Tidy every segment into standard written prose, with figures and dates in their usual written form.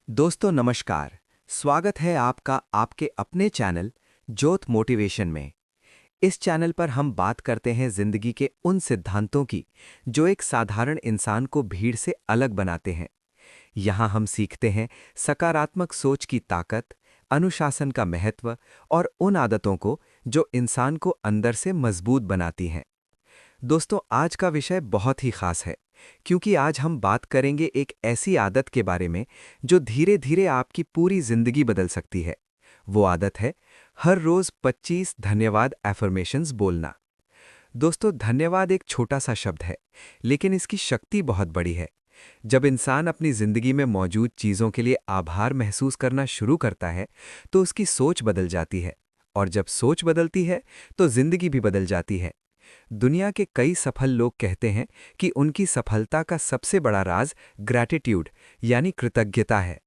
दोस्तों नमस्कार। स्वागत है आपका आपके अपने चैनल ज्योत मोटिवेशन में। इस चैनल पर हम बात करते हैं जिंदगी के उन सिद्धांतों की जो एक साधारण इंसान को भीड़ से अलग बनाते हैं। यहाँ हम सीखते हैं सकारात्मक सोच की ताकत, अनुशासन का महत्व और उन आदतों को जो इंसान को अंदर से मजबूत बनाती हैं। दोस्तों आज का विषय बहुत ही खास है क्योंकि आज हम बात करेंगे एक ऐसी आदत के बारे में जो धीरे धीरे आपकी पूरी जिंदगी बदल सकती है। वो आदत है हर रोज 25 धन्यवाद एफर्मेशंस बोलना। दोस्तों धन्यवाद एक छोटा सा शब्द है लेकिन इसकी शक्ति बहुत बड़ी है। जब इंसान अपनी जिंदगी में मौजूद चीजों के लिए आभार महसूस करना शुरू करता है तो उसकी सोच बदल जाती है, और जब सोच बदलती है तो जिंदगी भी बदल जाती है। दुनिया के कई सफल लोग कहते हैं कि उनकी सफलता का सबसे बड़ा राज ग्रैटिट्यूड यानी कृतज्ञता है।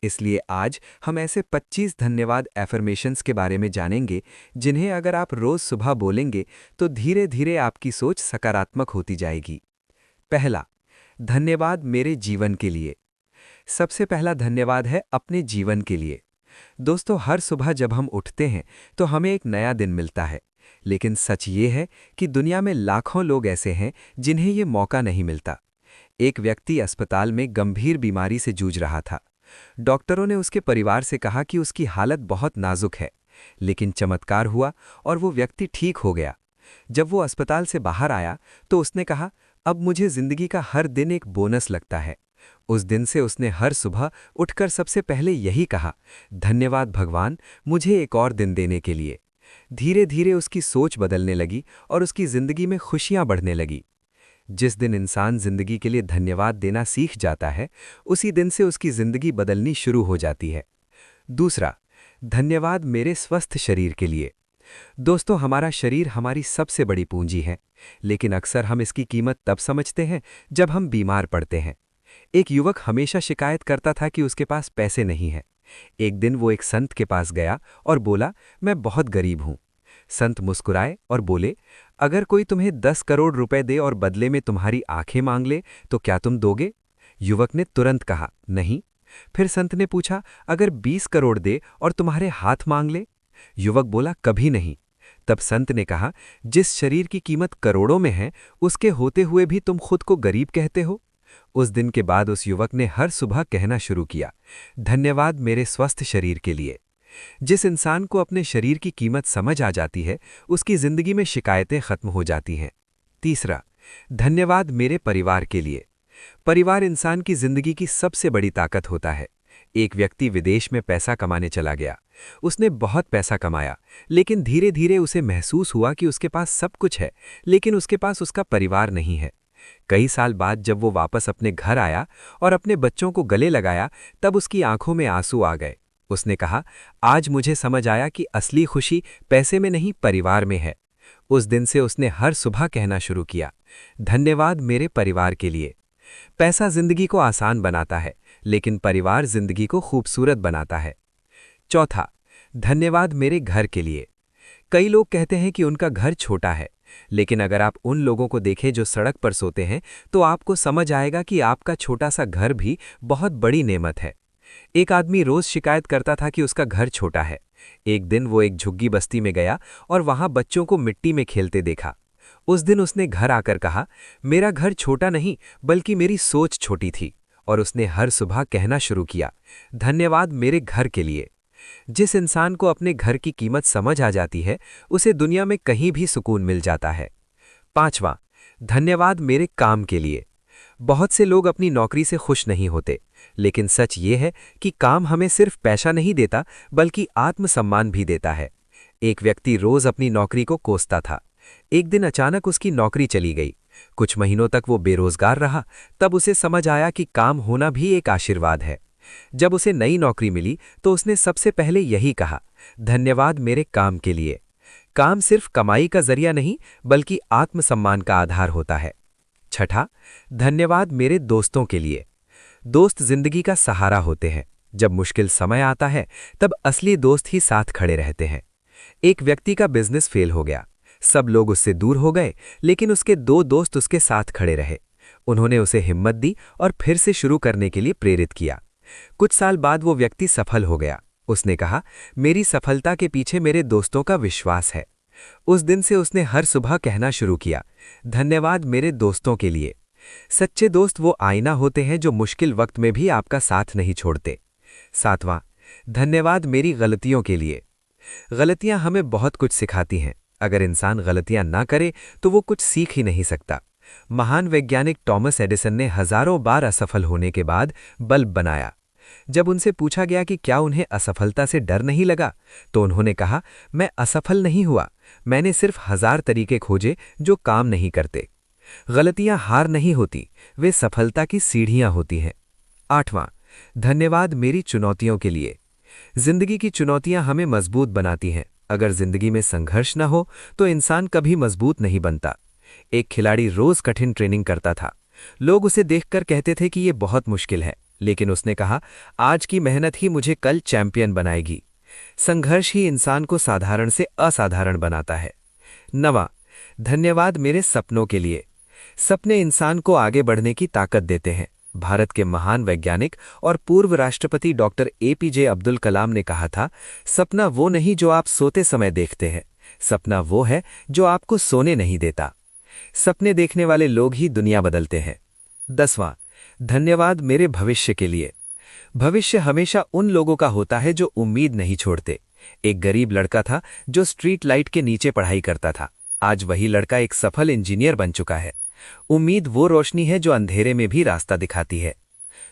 इसलिए आज हम ऐसे 25 धन्यवाद एफर्मेशंस के बारे में जानेंगे जिन्हें अगर आप रोज सुबह बोलेंगे तो धीरे धीरे आपकी सोच सकारात्मक होती जाएगी। पहला, धन्यवाद मेरे जीवन के लिए। सबसे पहला धन्यवाद है अपने जीवन के लिए। दोस्तों हर सुबह जब हम उठते हैं तो हमें एक नया दिन मिलता है, लेकिन सच ये है कि दुनिया में लाखों लोग ऐसे हैं जिन्हें ये मौका नहीं मिलता। एक व्यक्ति अस्पताल में गंभीर बीमारी से जूझ रहा था। डॉक्टरों ने उसके परिवार से कहा कि उसकी हालत बहुत नाजुक है, लेकिन चमत्कार हुआ और वो व्यक्ति ठीक हो गया। जब वो अस्पताल से बाहर आया तो उसने कहा, अब मुझे जिंदगी का हर दिन एक बोनस लगता है। उस दिन से उसने हर सुबह उठकर सबसे पहले यही कहा, धन्यवाद भगवान मुझे एक और दिन देने के लिए। धीरे धीरे उसकी सोच बदलने लगी और उसकी जिंदगी में खुशियां बढ़ने लगी। जिस दिन इंसान जिंदगी के लिए धन्यवाद देना सीख जाता है उसी दिन से उसकी जिंदगी बदलनी शुरू हो जाती है। दूसरा, धन्यवाद मेरे स्वस्थ शरीर के लिए। दोस्तों हमारा शरीर हमारी सबसे बड़ी पूंजी है, लेकिन अक्सर हम इसकी कीमत तब समझते हैं जब हम बीमार पड़ते हैं। एक युवक हमेशा शिकायत करता था कि उसके पास पैसे नहीं हैं। एक दिन वो एक संत के पास गया और बोला, मैं बहुत गरीब हूं। संत मुस्कुराए और बोले, अगर कोई तुम्हें 10 करोड़ रुपए दे और बदले में तुम्हारी आंखें मांग ले तो क्या तुम दोगे? युवक ने तुरंत कहा, नहीं। फिर संत ने पूछा, अगर 20 करोड़ दे और तुम्हारे हाथ मांग ले? युवक बोला, कभी नहीं। तब संत ने कहा, जिस शरीर की कीमत करोड़ों में है उसके होते हुए भी तुम खुद को गरीब कहते हो? उस दिन के बाद उस युवक ने हर सुबह कहना शुरू किया, धन्यवाद मेरे स्वस्थ शरीर के लिए। जिस इंसान को अपने शरीर की कीमत समझ आ जाती है उसकी जिंदगी में शिकायतें खत्म हो जाती हैं। तीसरा, धन्यवाद मेरे परिवार के लिए। परिवार इंसान की जिंदगी की सबसे बड़ी ताकत होता है। एक व्यक्ति विदेश में पैसा कमाने चला गया। उसने बहुत पैसा कमाया, लेकिन धीरे धीरे उसे महसूस हुआ कि उसके पास सब कुछ है लेकिन उसके पास उसका परिवार नहीं है। कई साल बाद जब वो वापस अपने घर आया और अपने बच्चों को गले लगाया तब उसकी आंखों में आंसू आ गए। उसने कहा, आज मुझे समझ आया कि असली खुशी पैसे में नहीं परिवार में है। उस दिन से उसने हर सुबह कहना शुरू किया, धन्यवाद मेरे परिवार के लिए। पैसा जिंदगी को आसान बनाता है लेकिन परिवार जिंदगी को खूबसूरत बनाता है। चौथा, धन्यवाद मेरे घर के लिए। कई लोग कहते हैं कि उनका घर छोटा है, लेकिन अगर आप उन लोगों को देखें जो सड़क पर सोते हैं तो आपको समझ आएगा कि आपका छोटा सा घर भी बहुत बड़ी नेमत है। एक आदमी रोज शिकायत करता था कि उसका घर छोटा है। एक दिन वो एक झुग्गी बस्ती में गया और वहां बच्चों को मिट्टी में खेलते देखा। उस दिन उसने घर आकर कहा, मेरा घर छोटा नहीं बल्कि मेरी सोच छोटी थी, और उसने हर सुबह कहना शुरू किया, धन्यवाद मेरे घर के लिए। जिस इंसान को अपने घर की कीमत समझ आ जाती है उसे दुनिया में कहीं भी सुकून मिल जाता है। पांचवां, धन्यवाद मेरे काम के लिए। बहुत से लोग अपनी नौकरी से खुश नहीं होते, लेकिन सच ये है कि काम हमें सिर्फ पैसा नहीं देता बल्कि आत्मसम्मान भी देता है। एक व्यक्ति रोज अपनी नौकरी को कोसता था। एक दिन अचानक उसकी नौकरी चली गई। कुछ महीनों तक वो बेरोजगार रहा। तब उसे समझ आया कि काम होना भी एक आशीर्वाद है। जब उसे नई नौकरी मिली तो उसने सबसे पहले यही कहा, धन्यवाद मेरे काम के लिए। काम सिर्फ कमाई का जरिया नहीं बल्कि आत्मसम्मान का आधार होता है। छठा, धन्यवाद मेरे दोस्तों के लिए। दोस्त जिंदगी का सहारा होते हैं। जब मुश्किल समय आता है तब असली दोस्त ही साथ खड़े रहते हैं। एक व्यक्ति का बिजनेस फेल हो गया। सब लोग उससे दूर हो गए, लेकिन उसके 2 दोस्त उसके साथ खड़े रहे। उन्होंने उसे हिम्मत दी और फिर से शुरू करने के लिए प्रेरित किया। कुछ साल बाद वो व्यक्ति सफल हो गया। उसने कहा, मेरी सफलता के पीछे मेरे दोस्तों का विश्वास है। उस दिन से उसने हर सुबह कहना शुरू किया, धन्यवाद मेरे दोस्तों के लिए। सच्चे दोस्त वो आईना होते हैं जो मुश्किल वक्त में भी आपका साथ नहीं छोड़ते। 7वां, धन्यवाद मेरी गलतियों के लिए। गलतियां हमें बहुत कुछ सिखाती हैं। अगर इंसान गलतियां ना करे तो वो कुछ सीख ही नहीं सकता। महान वैज्ञानिक टॉमस एडिसन ने हजारों बार असफल होने के बाद बल्ब बनाया। जब उनसे पूछा गया कि क्या उन्हें असफलता से डर नहीं लगा, तो उन्होंने कहा, मैं असफल नहीं हुआ, मैंने सिर्फ 1000 तरीके खोजे जो काम नहीं करते। गलतियां हार नहीं होती, वे सफलता की सीढ़ियां होती हैं। 8वां, धन्यवाद मेरी चुनौतियों के लिए। जिंदगी की चुनौतियां हमें मजबूत बनाती हैं। अगर जिंदगी में संघर्ष न हो तो इंसान कभी मजबूत नहीं बनता। एक खिलाड़ी रोज कठिन ट्रेनिंग करता था। लोग उसे देखकर कहते थे कि यह बहुत मुश्किल है, लेकिन उसने कहा, आज की मेहनत ही मुझे कल चैंपियन बनाएगी। संघर्ष ही इंसान को साधारण से असाधारण बनाता है। 9वां, धन्यवाद मेरे सपनों के लिए। सपने इंसान को आगे बढ़ने की ताकत देते हैं। भारत के महान वैज्ञानिक और पूर्व राष्ट्रपति डॉक्टर एपीजे अब्दुल कलाम ने कहा था, सपना वो नहीं जो आप सोते समय देखते हैं, सपना वो है जो आपको सोने नहीं देता। सपने देखने वाले लोग ही दुनिया बदलते हैं। 10वां, धन्यवाद मेरे भविष्य के लिए। भविष्य हमेशा उन लोगों का होता है जो उम्मीद नहीं छोड़ते। एक गरीब लड़का था जो स्ट्रीट लाइट के नीचे पढ़ाई करता था। आज वही लड़का एक सफल इंजीनियर बन चुका है। उम्मीद वो रोशनी है जो अंधेरे में भी रास्ता दिखाती है।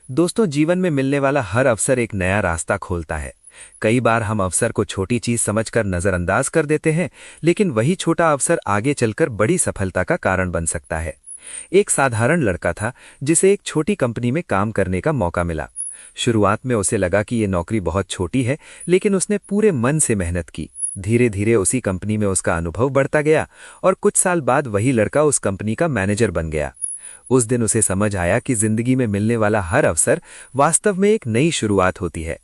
दोस्तों, जीवन में मिलने वाला हर अवसर एक नया रास्ता खोलता है। कई बार हम अवसर को छोटी चीज समझकर नजरअंदाज कर देते हैं, लेकिन वही छोटा अवसर आगे चलकर बड़ी सफलता का कारण बन सकता है। एक साधारण लड़का था जिसे एक छोटी कंपनी में काम करने का मौका मिला। शुरुआत में उसे लगा कि ये नौकरी बहुत छोटी है, लेकिन उसने पूरे मन से मेहनत की। धीरे धीरे उसी कंपनी में उसका अनुभव बढ़ता गया और कुछ साल बाद वही लड़का उस कंपनी का मैनेजर बन गया। उस दिन उसे समझ आया कि जिंदगी में मिलने वाला हर अवसर वास्तव में एक नई शुरुआत होती है।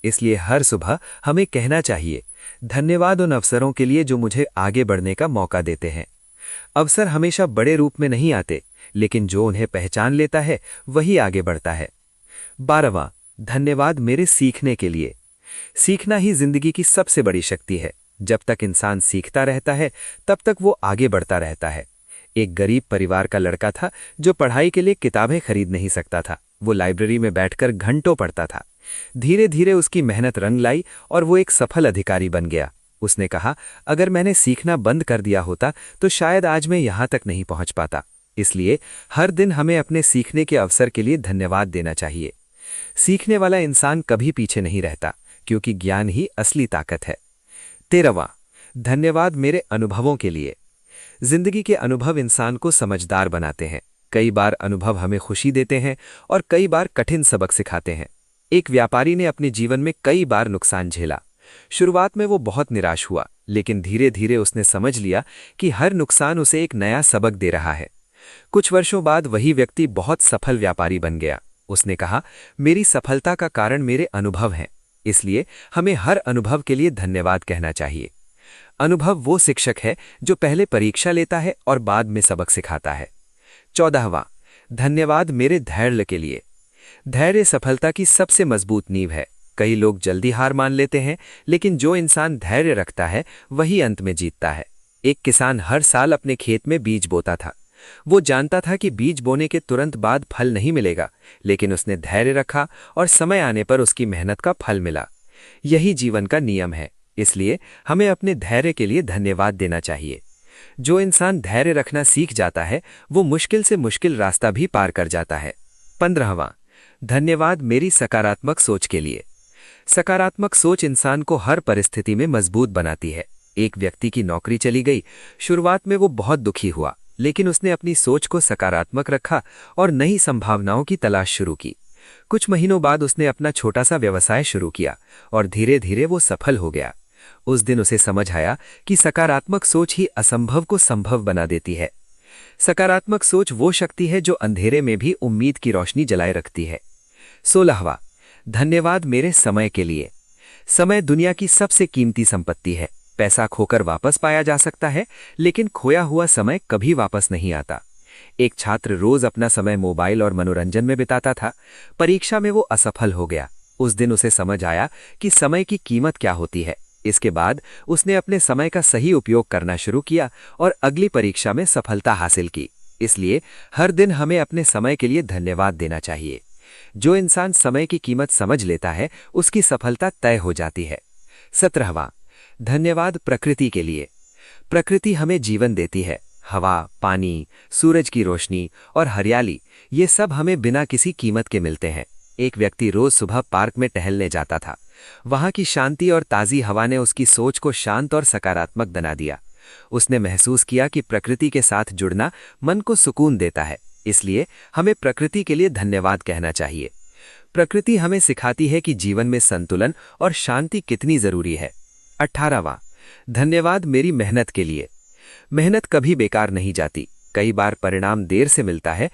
इसलिए हर सुबह हमें कहना चाहिए, धन्यवाद उन अवसरों के लिए जो मुझे आगे बढ़ने का मौका देते हैं। अवसर हमेशा बड़े रूप में नहीं आते, लेकिन जो उन्हें पहचान लेता है वही आगे बढ़ता है। 12वां, धन्यवाद मेरे सीखने के लिए। सीखना ही जिंदगी की सबसे बड़ी शक्ति है। जब तक इंसान सीखता रहता है तब तक वो आगे बढ़ता रहता है। एक गरीब परिवार का लड़का था जो पढ़ाई के लिए किताबें खरीद नहीं सकता था। वो लाइब्रेरी में बैठकर घंटों पढ़ता था। धीरे धीरे उसकी मेहनत रंग लाई और वो एक सफल अधिकारी बन गया। उसने कहा, अगर मैंने सीखना बंद कर दिया होता तो शायद आज मैं यहां तक नहीं पहुंच पाता। इसलिए हर दिन हमें अपने सीखने के अवसर के लिए धन्यवाद देना चाहिए। सीखने वाला इंसान कभी पीछे नहीं रहता, क्योंकि ज्ञान ही असली ताकत है। 13वां, धन्यवाद मेरे अनुभवों के लिए। जिंदगी के अनुभव इंसान को समझदार बनाते हैं। कई बार अनुभव हमें खुशी देते हैं और कई बार कठिन सबक सिखाते हैं। एक व्यापारी ने अपने जीवन में कई बार नुकसान झेला। शुरुआत में वो बहुत निराश हुआ, लेकिन धीरे धीरे उसने समझ लिया कि हर नुकसान उसे एक नया सबक दे रहा है। कुछ वर्षों बाद वही व्यक्ति बहुत सफल व्यापारी बन गया। उसने कहा, मेरी सफलता का कारण मेरे अनुभव हैं, इसलिए हमें हर अनुभव के लिए धन्यवाद कहना चाहिए। अनुभव वो शिक्षक है जो पहले परीक्षा लेता है और बाद में सबक सिखाता है। 14वां, धन्यवाद मेरे धैर्य के लिए। धैर्य सफलता की सबसे मजबूत नींव है। कई लोग जल्दी हार मान लेते हैं, लेकिन जो इंसान धैर्य रखता है वही अंत में जीतता है। एक किसान हर साल अपने खेत में बीज बोता था। वो जानता था कि बीज बोने के तुरंत बाद फल नहीं मिलेगा, लेकिन उसने धैर्य रखा और समय आने पर उसकी मेहनत का फल मिला। यही जीवन का नियम है, इसलिए हमें अपने धैर्य के लिए धन्यवाद देना चाहिए। जो इंसान धैर्य रखना सीख जाता है वो मुश्किल से मुश्किल रास्ता भी पार कर जाता है। 15वां, धन्यवाद मेरी सकारात्मक सोच के लिए। सकारात्मक सोच इंसान को हर परिस्थिति में मजबूत बनाती है। एक व्यक्ति की नौकरी चली गई। शुरुआत में वो बहुत दुखी हुआ, लेकिन उसने अपनी सोच को सकारात्मक रखा और नई संभावनाओं की तलाश शुरू की। कुछ महीनों बाद उसने अपना छोटा सा व्यवसाय शुरू किया और धीरे धीरे वो सफल हो गया। उस दिन उसे समझ आया कि सकारात्मक सोच ही असंभव को संभव बना देती है। सकारात्मक सोच वो शक्ति है जो अंधेरे में भी उम्मीद की रोशनी जलाए रखती है। 16वां, धन्यवाद मेरे समय के लिए। समय दुनिया की सबसे कीमती संपत्ति है। पैसा खोकर वापस पाया जा सकता है, लेकिन खोया हुआ समय कभी वापस नहीं आता। एक छात्र रोज अपना समय मोबाइल और मनोरंजन में बिताता था। परीक्षा में वो असफल हो गया। उस दिन उसे समझ आया कि समय की कीमत क्या होती है। इसके बाद उसने अपने समय का सही उपयोग करना शुरू किया और अगली परीक्षा में सफलता हासिल की। इसलिए हर दिन हमें अपने समय के लिए धन्यवाद देना चाहिए। जो इंसान समय की कीमत समझ लेता है, उसकी सफलता तय हो जाती है। 17वां, धन्यवाद प्रकृति के लिए। प्रकृति हमें जीवन देती है। हवा, पानी, सूरज की रोशनी और हरियाली, ये सब हमें बिना किसी कीमत के मिलते हैं। एक व्यक्ति रोज सुबह पार्क में टहलने जाता था। वहां की शांति और ताजी हवा ने उसकी सोच को शांत और सकारात्मक बना दिया। उसने महसूस किया कि प्रकृति के साथ जुड़ना मन को सुकून देता है। इसलिए हमें प्रकृति के लिए धन्यवाद कहना चाहिए। प्रकृति हमें सिखाती है कि जीवन में संतुलन और शांति कितनी जरूरी है। 18वां, धन्यवाद मेरी मेहनत के लिए। मेहनत कभी बेकार नहीं जाती। कई बार परिणाम देर से मिलता है,